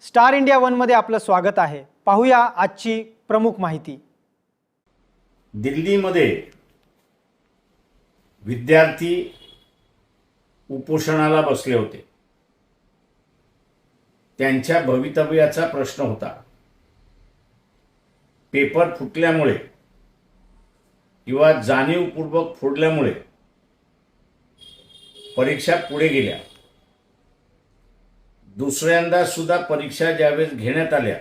Star India one मध्ये आपलं स्वागत आहे। पाहूया आजची प्रमुख माहिती। दिल्लीमध्ये विद्यार्थी उपोषणाला बसले होते। त्यांच्या भवितव्याचा प्रश्न होता। पेपर फुटल्यामुळे किंवा जाणीवपूर्वक फोडल्यामुळे परीक्षा पुढे गेल्या। दुसऱ्यांदा सुद्धा परीक्षा ज्यावेळेस घेण्यात आल्या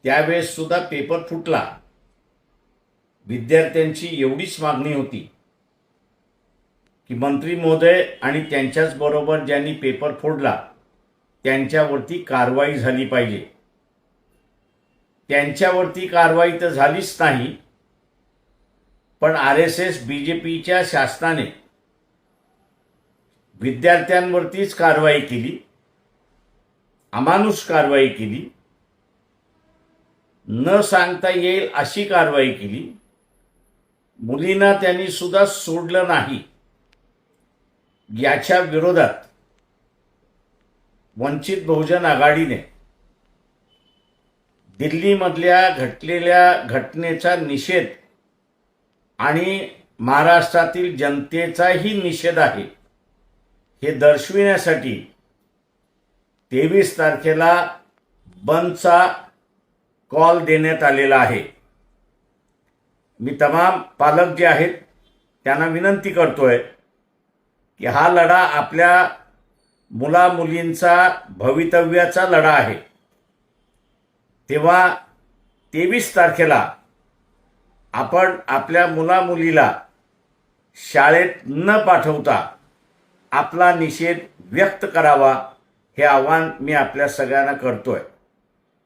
त्यावेळेस सुद्धा पेपर फुटला। विद्यार्थ्यांची एवढीच मागणी होती की मंत्री महोदय आणि त्यांच्याच बरोबर ज्यांनी पेपर फोडला त्यांच्यावरती कारवाई झाली पाहिजे। त्यांच्यावरती कारवाई तर झालीच नाही, पण RSS BJPच्या शासनाने विद्यार्थ्यांवरतीच कारवाई केली, अमानुष कारवाई केली, न सांगता येईल अशी कारवाई केली। मुलींना त्यांनी सुद्धा सोडलं नाही। याच्या विरोधात वंचित बहुजन आघाडीने दिल्लीमधल्या घटलेल्या घटनेचा निषेध आणि महाराष्ट्रातील जनतेचाही निषेध आहे हे दर्शविण्यासाठी 23 तारखेला बंदचा कॉल देण्यात आलेला आहे। मी तमाम पालक जे आहेत त्यांना विनंती करतोय की हा लढा आपल्या मुला मुलींचा भवितव्याचा लढा आहे। तेव्हा 23 तारखेला आपण आपल्या मुला मुलीला शाळेत न पाठवता आपला निषेध व्यक्त करावा हे आवाहन मी आपल्या सगळ्यांना करतोय।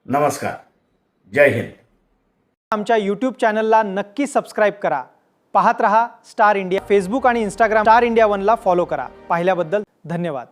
नमस्कार, जय हिंद। आमच्या YouTube चॅनलला नक्की सबस्क्राइब करा। पाहत रहा स्टार इंडिया। फेसबुक आणि इंस्टाग्राम स्टार इंडिया वन ला फॉलो करा। पाहिल्याबद्दल धन्यवाद।